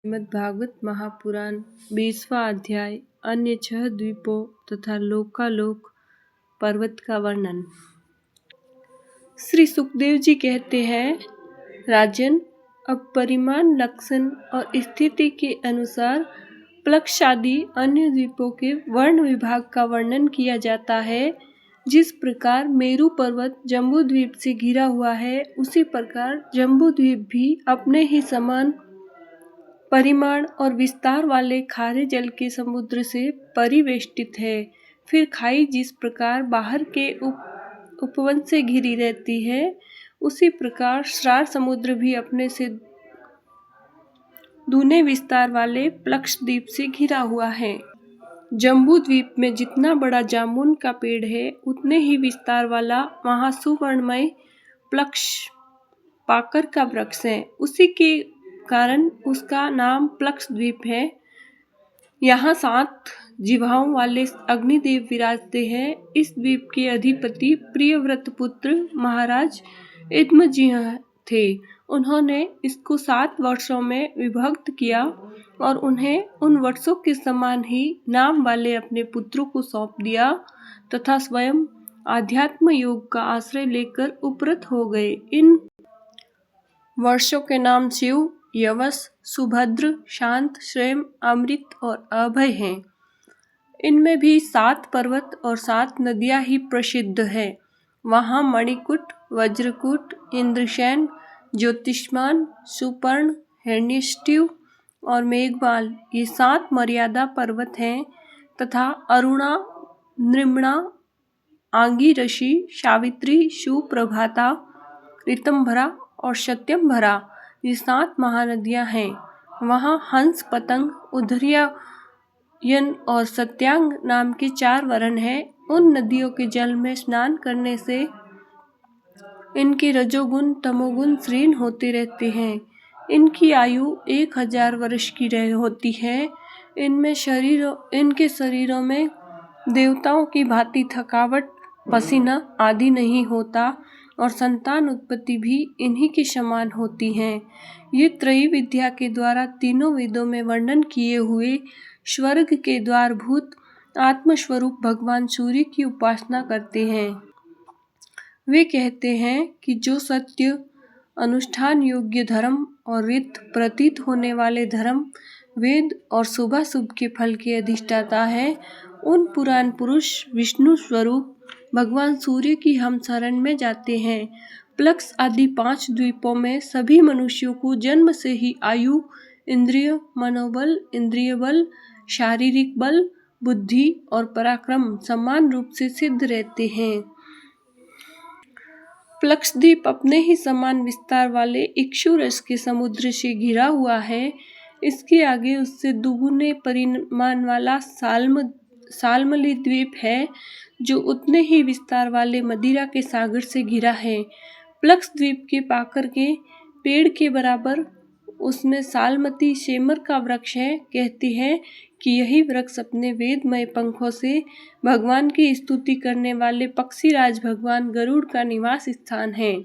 श्रीमद्भागवत महापुराण 20वां अध्याय अन्य 6 द्वीपों तथा लोकालोक पर्वत का वर्णन। श्री सुखदेव जी कहते हैं, राजन, अब परिमाण, लक्षण और स्थिति के अनुसार प्लक्ष आदि अन्य द्वीपों के वर्ण विभाग का वर्णन किया जाता है। जिस प्रकार मेरु पर्वत जम्बू द्वीप से घिरा हुआ है, उसी प्रकार जम्बू द्वीप भी अपने ही समान परिमाण और विस्तार वाले खारे जल के समुद्र से परिवेष्टित है। फिर खाई जिस प्रकार बाहर के उपवन से घिरी रहती है, उसी प्रकार श्रार समुद्र भी अपने से दूने विस्तार वाले प्लक्ष द्वीप से घिरा हुआ है। जम्बू द्वीप में जितना बड़ा जामुन का पेड़ है, उतने ही विस्तार वाला वहाँ सुवर्णमय प्लक्ष पाकर का वृक्ष है। उसी के कारण उसका नाम प्लक्ष द्वीप है। यहाँ 7 जिह्वाओं वाले अग्निदेव विराजते हैं। इस द्वीप के अधिपति प्रियव्रत पुत्र महाराज इद्मजिह्व थे। उन्होंने इसको 7 वर्षों में विभक्त किया और उन्हें उन वर्षों के समान ही नाम वाले अपने पुत्रों को सौंप दिया तथा स्वयं आध्यात्म योग का आश्रय लेकर उपरत हो गए। इन वर्षों के नाम शिव, यवस, सुभद्र, शांत, श्रेम, अमृत और अभय हैं। इनमें भी 7 पर्वत और 7 नदियां ही प्रसिद्ध है। वहाँ मणिकूट, वज्रकूट, इंद्रशैन, ज्योतिष्मान, सुपर्ण, हिरण्यष्टि और मेघमाल ये 7 मर्यादा पर्वत हैं तथा अरुणा, नृम्णा, आंगिरसी, सावित्री, सुप्रभाता, ऋतंभरा और सत्यंभरा ये 7 महानदियां हैं। वहाँ हंस, पतंग, उदयन और सत्यांग नाम के 4 वरण हैं। उन नदियों के जल में स्नान करने से इनके रजोगुण तमोगुण क्षीण होते रहते हैं। इनकी आयु 1000 वर्ष की होती है। इनके शरीरों में देवताओं की भांति थकावट, पसीना आदि नहीं होता और संतान उत्पत्ति भी इन्हीं के समान होती है। ये त्रयी विद्या के द्वारा तीनों वेदों में वर्णन किए हुए स्वर्ग के द्वारभूत आत्मस्वरूप भगवान सूर्य की उपासना करते हैं। वे कहते हैं कि जो सत्य, अनुष्ठान योग्य धर्म और रित प्रतीत होने वाले धर्म, वेद और शुभाशुभ के फल के अधिष्ठाता है, उन पुराण पुरुष विष्णु स्वरूप भगवान सूर्य की हम शरण में जाते हैं। प्लक्ष आदि 5 द्वीपों में सभी मनुष्यों को जन्म से ही आयु, इंद्रिय, मनोबल, इंद्रिय बल, शारीरिक बल, बुद्धि और पराक्रम समान रूप से सिद्ध रहते हैं। प्लक्ष द्वीप अपने ही समान विस्तार वाले इक्षु रस के समुद्र से घिरा हुआ है। इसके आगे उससे दुगुने परिमाण वाला सालमली द्वीप है, जो उतने ही विस्तार वाले मदिरा के सागर से घिरा है। प्लक्ष द्वीप के पाकर के पेड़ के बराबर उसमें सालमती सेमर का वृक्ष है। कहती है कि यही वृक्ष अपने वेदमय पंखों से भगवान की स्तुति करने वाले पक्षीराज भगवान गरुड़ का निवास स्थान है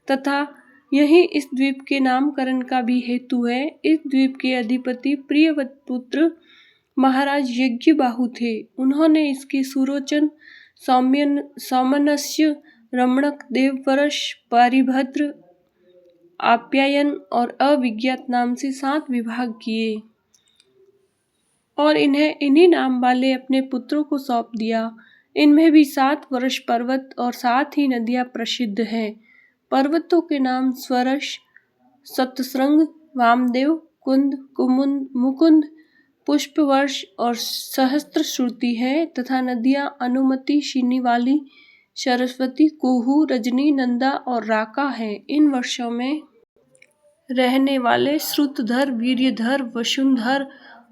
तथा यही इस द्वीप के नामकरण का भी हेतु है। इस द्वीप के अधिपति प्रियव्रत पुत्र महाराज यज्ञबाहु थे। उन्होंने इसके सुरोचन, सौमनस्य, रमणक, देववरश, पारिभद्र, आप्यायन और अविज्ञात नाम से 7 विभाग किए और इन्हें इन्हीं नाम वाले अपने पुत्रों को सौंप दिया। इनमें भी 7 वर्ष पर्वत और 7 ही नदियां प्रसिद्ध हैं। पर्वतों के नाम स्वरस, सतसृंग, वामदेव, कुंद, कुमुद, मुकुंद, पुष्पवर्ष और सहस्त्रश्रुति है तथा नदियां अनुमति, शिनीवाली, सरस्वती, कुहू, रजनी, नंदा और राका है। इन वर्षों में रहने वाले श्रुतधर, वीर्यधर, वसुंधर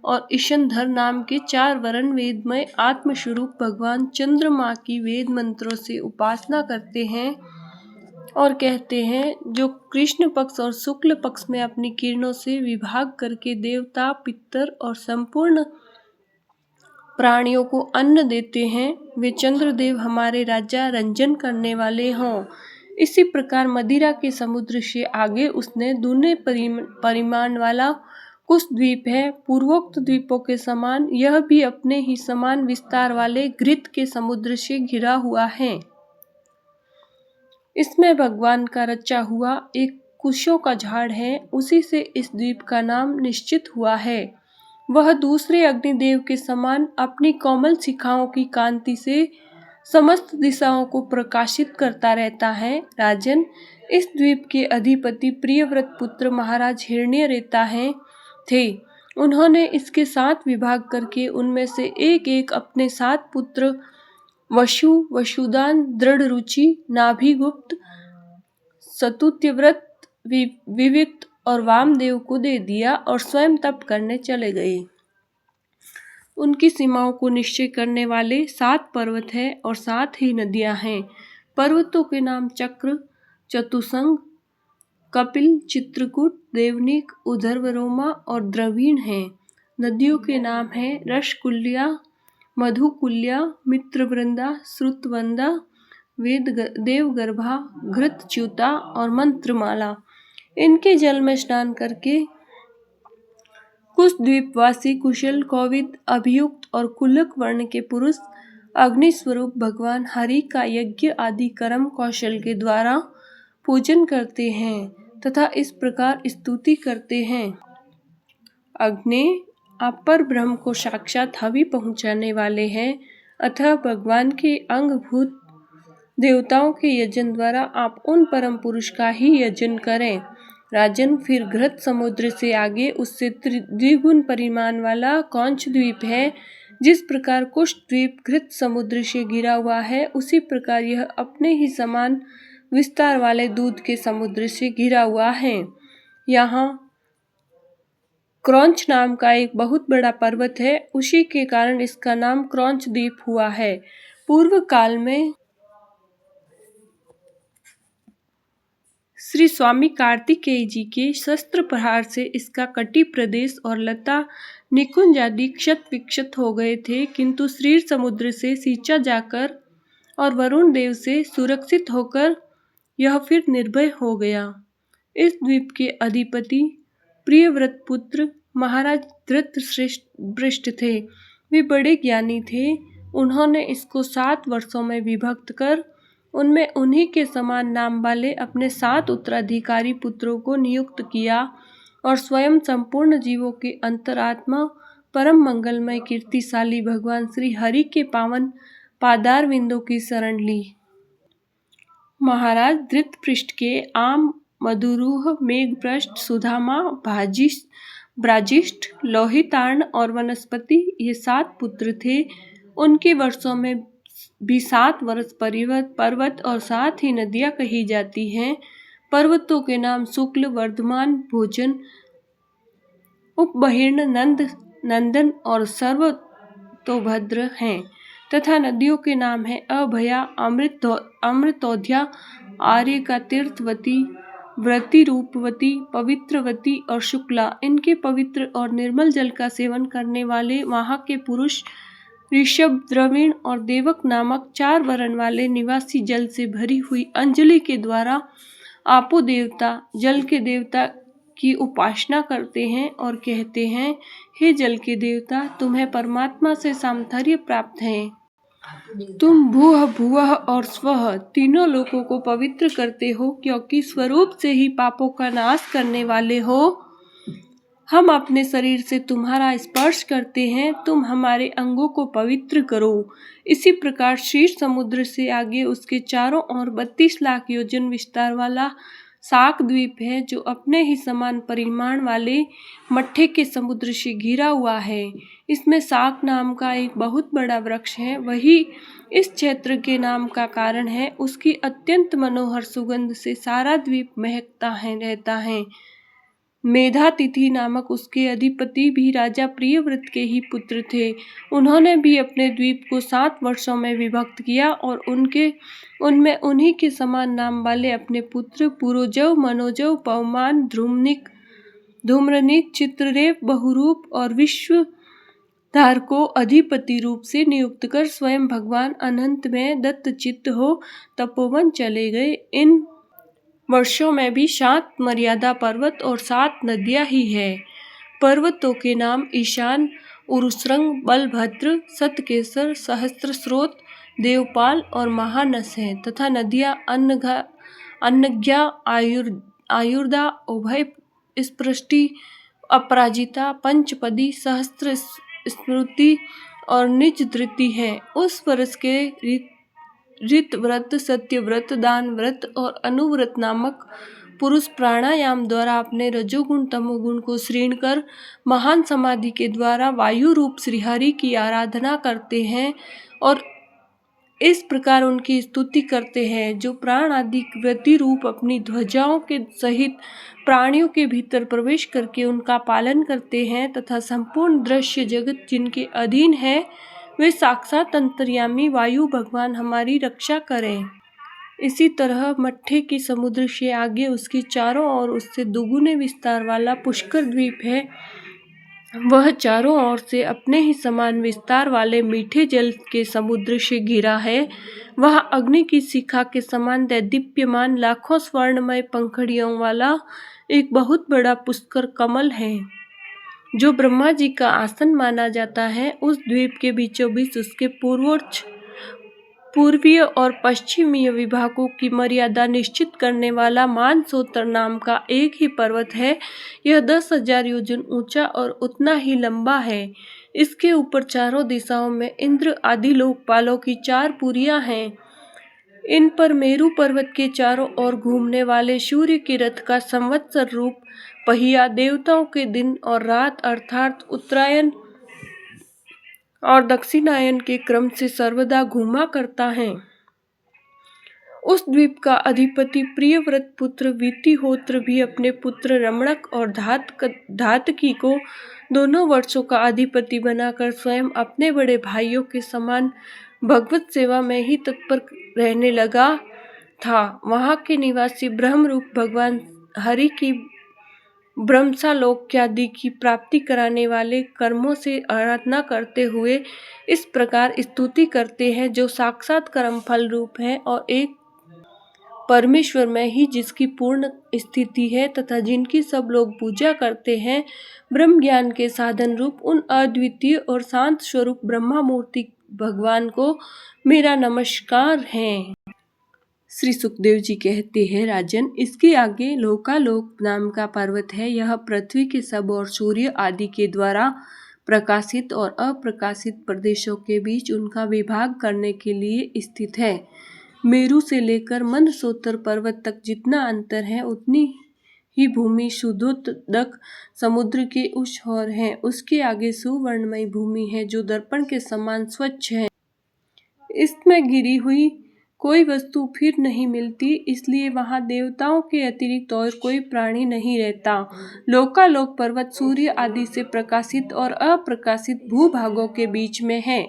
और ईशनधर नाम के 4 वरण वेदमय आत्मस्वरूप भगवान चंद्रमा की वेद मंत्रों से उपासना करते हैं और कहते हैं, जो कृष्ण पक्ष और शुक्ल पक्ष में अपनी किरणों से विभाग करके देवता, पितर और संपूर्ण प्राणियों को अन्न देते हैं, वे चंद्रदेव हमारे राजा रंजन करने वाले हों। इसी प्रकार मदिरा के समुद्र से आगे उसने दूने परिमाण वाला कुश द्वीप है। पूर्वोक्त द्वीपों के समान यह भी अपने ही समान विस्तार वाले घृत के समुद्र से घिरा हुआ है। इसमें भगवान का रचा हुआ एक कुशों का झाड़ है, उसी से इस द्वीप का नाम निश्चित हुआ है। वह दूसरे अग्निदेव के समान अपनी कोमल शिखाओं की कांति से समस्त दिशाओं को प्रकाशित करता रहता है। राजन, इस द्वीप के अधिपति प्रियव्रत पुत्र महाराज हिरण्यरेता थे। उन्होंने इसके 7 विभाग करके उनमें से एक एक अपने 7 पुत्र वशु, वशुदान, दृढ़रुचि, नाभिगुप्त, सतुत्यव्रत, विविक्त और वामदेव को दे दिया और स्वयं तप करने चले गए। उनकी सीमाओं को निश्चय करने वाले 7 पर्वत हैं और 7 ही नदियां हैं। पर्वतों के नाम चक्र, चतुसंग, कपिल, चित्रकूट, देवनिक, उधर्वरोमा और द्रवीण हैं। नदियों के नाम हैं रसकुल्या, मधुकुल्या, मित्रवृंदा, श्रुतवंदा, देवगर्भा, घृतच्युता और मंत्रमाला। इनके जल में स्नान करके कुश द्वीपवासी कुशल, कोविद, अभियुक्त और कुलक वर्ण के पुरुष अग्नि स्वरूप भगवान हरि का यज्ञ आदि कर्म कौशल के द्वारा पूजन करते हैं तथा इस प्रकार स्तुति करते हैं। अग्नि, आप पर ब्रह्म को साक्षात हवि पहुंचाने वाले हैं, अतः भगवान के अंगभूत देवताओं के यजन द्वारा आप उन परम पुरुष का ही यजन करें। राजन, फिर घृत समुद्र से आगे उससे द्विगुण परिमाण वाला कौंच द्वीप है। जिस प्रकार कुश द्वीप घृत समुद्र से घिरा हुआ है, उसी प्रकार यह अपने ही समान विस्तार वाले दूध के समुद्र से घिरा हुआ है। यहाँ क्रौंच नाम का एक बहुत बड़ा पर्वत है, उसी के कारण इसका नाम क्रौंच द्वीप हुआ है। पूर्व काल में श्री स्वामी कार्तिकेय जी के शस्त्र प्रहार से इसका कटी प्रदेश और लता निकुंज आदि क्षत विक्षत हो गए थे, किंतु श्रीर समुद्र से सींचा जाकर और वरुण देव से सुरक्षित होकर यह फिर निर्भय हो गया। इस द्वीप के अधिपति प्रियव्रत पुत्र महाराज धृतराष्ट्र थे। वे बड़े ज्ञानी थे। उन्होंने इसको 7 वर्षों में विभक्त कर उनमें उन्हीं के समान नाम वाले अपने 7 उत्तराधिकारी पुत्रों को नियुक्त किया और स्वयं संपूर्ण जीवों के अंतरात्मा परम मंगलमय कीर्तिशाली भगवान श्री हरि के पावन पादार विंदों की शरण ली। महाराज धृतपृष्ठ के आम, मधुरूह, मेघपृष्ठ, सुधामा, ब्राजिष्ठ, लोहितार्ण और वनस्पति ये 7 पुत्र थे। उनके वर्षों में भी 7 वर्ष पर्वत और 7 ही नदियां कही जाती हैं। पर्वतों के नाम शुक्ल, वर्धमान, भोजन, उपबहिर्ण, नंदन और सर्वतोभद्र हैं तथा नदियों के नाम हैं अभया, अमृतोध्या, आर्यका, तीर्थवती, व्रति, रूपवती, पवित्रवती और शुक्ला। इनके पवित्र और निर्मल जल का सेवन करने वाले वहाँ के पुरुष ऋषभ, द्रविण और देवक नामक 4 वर्ण वाले निवासी जल से भरी हुई अंजलि के द्वारा आपो देवता, जल के देवता की उपासना करते हैं और कहते हैं, हे जल के देवता, तुम्हें परमात्मा से सामर्थ्य प्राप्त है। तुम भूः, भुवः और स्वः तीनों लोकों को पवित्र करते हो, क्योंकि स्वरूप से ही पापों का नाश करने वाले हो। हम अपने शरीर से तुम्हारा स्पर्श करते हैं, तुम हमारे अंगों को पवित्र करो। इसी प्रकार क्षीर समुद्र से आगे उसके चारों ओर 32 लाख योजन विस्तार वाला शाक द्वीप है, जो अपने ही समान परिमाण वाले मट्ठे के समुद्र से घिरा हुआ है। इसमें शाक नाम का एक बहुत बड़ा वृक्ष है, वही इस क्षेत्र के नाम का कारण है। उसकी अत्यंत मनोहर सुगंध से सारा द्वीप महकता रहता है। मेधातिथि नामक उसके अधिपति भी राजा प्रियव्रत के ही पुत्र थे। उन्होंने भी अपने द्वीप को 7 वर्षों में विभक्त किया और उनमें उन्हीं के समान नाम वाले अपने पुत्र पुरोजव, मनोजव, पवमान, धूम्रनिक, चित्ररेव, बहुरूप और विश्वधार को अधिपति रूप से नियुक्त कर स्वयं भगवान अनंत में दत्तचित्त हो तपोवन चले गए। इन वर्षों में भी 7 मर्यादा पर्वत और 7 नदियां ही है। पर्वतों के नाम ईशान, उरुश्रंग, बलभद्र, सतकेसर, सहस्त्रस्रोत, देवपाल और महानस हैं तथा नदियां अनघा, आयुर्दा, उभय स्पृष्टि, अपराजिता, पंचपदी, सहस्त्र स्मृति और निज धृति है। उस वर्ष के ऋत व्रत, सत्य व्रत, दान व्रत और अनुव्रत नामक पुरुष प्राणायाम द्वारा अपने रजोगुण तमोगुण को क्षीण कर महान समाधि के द्वारा वायु रूप श्रीहरि की आराधना करते हैं और इस प्रकार उनकी स्तुति करते हैं, जो प्राण आदि व्रति रूप अपनी ध्वजाओं के सहित प्राणियों के भीतर प्रवेश करके उनका पालन करते हैं तथा संपूर्ण दृश्य जगत जिनके अधीन है वे साक्षात अंतर्यामी वायु भगवान हमारी रक्षा करें। इसी तरह मट्ठे के समुद्र से आगे उसके चारों ओर उससे दुगुने विस्तार वाला पुष्कर द्वीप है। वह चारों ओर से अपने ही समान विस्तार वाले मीठे जल के समुद्र से घिरा है। वह अग्नि की शिखा के समान दैदीप्यमान लाखों स्वर्णमय पंखुड़ियों वाला एक बहुत बड़ा पुष्कर कमल है, जो ब्रह्मा जी का आसन माना जाता है। उस द्वीप के बीचों बीच उसके पूर्वीय और पश्चिमीय विभागों की मर्यादा निश्चित करने वाला मानसोत्तर नाम का एक ही पर्वत है। यह 10,000 योजन ऊंचा और उतना ही लंबा है। इसके ऊपर चारों दिशाओं में इंद्र आदि लोकपालों की 4 पुरियां हैं। इन पर मेरु पर्वत के चारों ओर घूमने वाले सूर्य के रथ का संवत्सर रूप पहिया देवताओं के दिन और रात अर्थात उत्तरायण और दक्षिणायन के क्रम से सर्वदा घूमा करता है। उस द्वीप का अधिपति प्रियव्रत पुत्र वितिहोत्र भी अपने पुत्र रमणक और धातकी को दोनों वर्षों का अधिपति बनाकर स्वयं अपने बड़े भाइयों के समान भगवत सेवा में ही तत्पर रहने लगा था। वहां के निवासी ब्रह्मरूप भगवान हरि की ब्रह्मसालोक्यादि की प्राप्ति कराने वाले कर्मों से आराधना करते हुए इस प्रकार स्तुति करते हैं, जो साक्षात कर्म फल रूप है और एक परमेश्वर में ही जिसकी पूर्ण स्थिति है तथा जिनकी सब लोग पूजा करते हैं। ब्रह्म ज्ञान के साधन रूप उन अद्वितीय और शांत स्वरूप ब्रह्मा मूर्ति भगवान को मेरा नमस्कार है। श्री सुखदेव जी कहते हैं, राजन, इसके आगे लोकालोक नाम का पर्वत है। यह पृथ्वी के सब और सूर्य आदि के द्वारा प्रकाशित और अप्रकाशित प्रदेशों के बीच उनका विभाग करने के लिए स्थित है। मेरु से लेकर मंदसोत्तर पर्वत तक जितना अंतर है उतनी ही भूमि शुद्धोदक समुद्र के उस ओर है। उसके आगे सुवर्णमय भूमि है जो दर्पण के समान स्वच्छ है। इसमें गिरी हुई कोई वस्तु फिर नहीं मिलती, इसलिए वहां देवताओं के अतिरिक्त और कोई प्राणी नहीं रहता। लोकालोक पर्वत सूर्य आदि से प्रकाशित और अप्रकाशित भूभागों के बीच में है,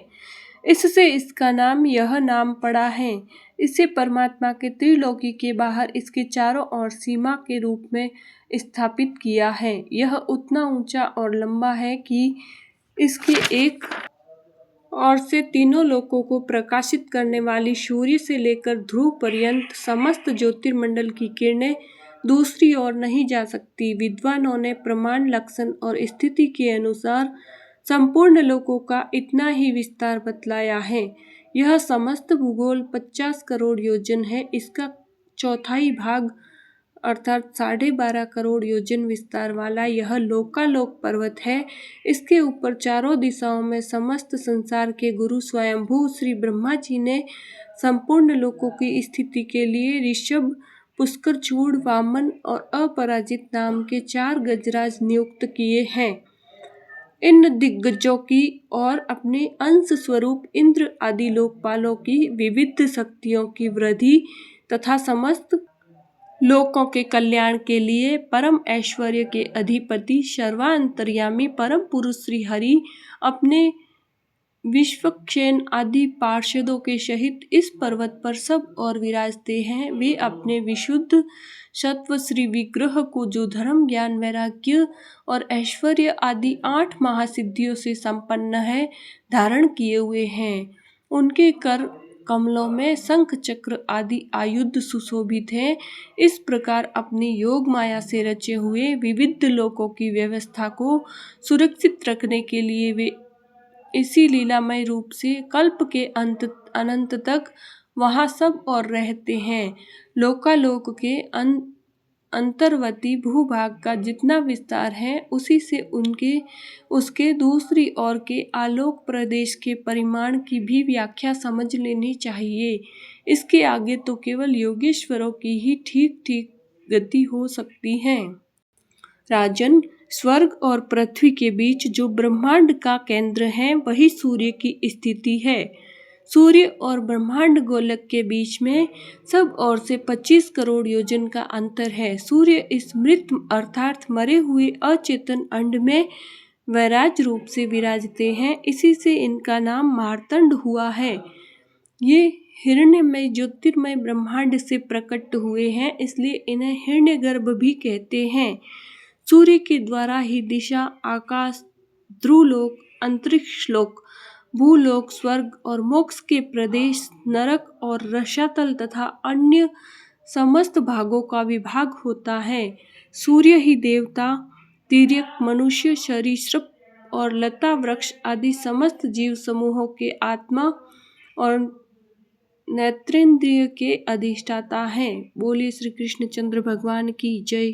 इससे इसका नाम यह नाम पड़ा है। इसे परमात्मा के त्रिलोकी के बाहर इसके चारों ओर सीमा के रूप में स्थापित किया है। यह उतना ऊंचा और लंबा है कि इसके एक और से तीनों लोकों को प्रकाशित करने वाली सूर्य से लेकर ध्रुव पर्यंत समस्त ज्योतिर्मंडल की किरणें दूसरी ओर नहीं जा सकती। विद्वानों ने प्रमाण, लक्षण और स्थिति के अनुसार संपूर्ण लोकों का इतना ही विस्तार बतलाया है। यह समस्त भूगोल 50 करोड़ योजन है। इसका चौथाई भाग अर्थात 12.5 करोड़ योजन विस्तार वाला यह लोकालोक पर्वत है। इसके ऊपर चारों दिशाओं में समस्त संसार के गुरु स्वयंभू श्री ब्रह्मा जी ने संपूर्ण लोकों की स्थिति के लिए ऋषभ, पुष्कर, चूड़, वामन और अपराजित नाम के 4 गजराज नियुक्त किए हैं। इन दिग्गजों की और अपने अंश स्वरूप इंद्र आदि लोकपालों की विविध शक्तियों की वृद्धि तथा समस्त लोकों के कल्याण के लिए परम ऐश्वर्य के अधिपति सर्वांतर्यामी परम पुरुष श्री हरि अपने विश्वक्षेन आदि पार्षदों के सहित इस पर्वत पर सब और विराजते हैं। वे अपने विशुद्ध सत्व श्री विग्रह को, जो धर्म, ज्ञान, वैराग्य और ऐश्वर्य आदि 8 महासिद्धियों से संपन्न है, धारण किए हुए हैं। उनके कमलों में शंख चक्र आदि आयुध सुशोभित हैं। इस प्रकार अपनी योग माया से रचे हुए विविध लोकों की व्यवस्था को सुरक्षित रखने के लिए वे इसी लीलामय रूप से कल्प के अनंत तक वहाँ सब और रहते हैं। लोकालोक के अंतर्वर्ती भूभाग का जितना विस्तार है, उसी से उसके दूसरी ओर के आलोक प्रदेश के परिमाण की भी व्याख्या समझ लेनी चाहिए। इसके आगे तो केवल योगेश्वरों की ही ठीक ठीक गति हो सकती है। राजन, स्वर्ग और पृथ्वी के बीच जो ब्रह्मांड का केंद्र है, वही सूर्य की स्थिति है। सूर्य और ब्रह्मांड गोलक के बीच में सब ओर से 25 करोड़ योजन का अंतर है। सूर्य इस मृत अर्थात मरे हुए अचेतन अंड में वैराज रूप से विराजते हैं। इसी से इनका नाम मार्तंड हुआ है। ये हिरण्यमय ज्योतिर्मय ब्रह्मांड से प्रकट हुए हैं, इसलिए इन्हें हिरण्यगर्भ भी कहते हैं। सूर्य के द्वारा ही दिशा, आकाश, ध्रुवलोक, अंतरिक्षलोक, भूलोक, स्वर्ग और मोक्ष के प्रदेश, नरक और रसातल तथा अन्य समस्त भागों का विभाग होता है। सूर्य ही देवता, तिर्यक, मनुष्य, सरीसृप और लता वृक्ष आदि समस्त जीव समूहों के आत्मा और नेत्रेंद्रिय के अधिष्ठाता हैं। बोलिए श्री कृष्णचंद्र भगवान की जय।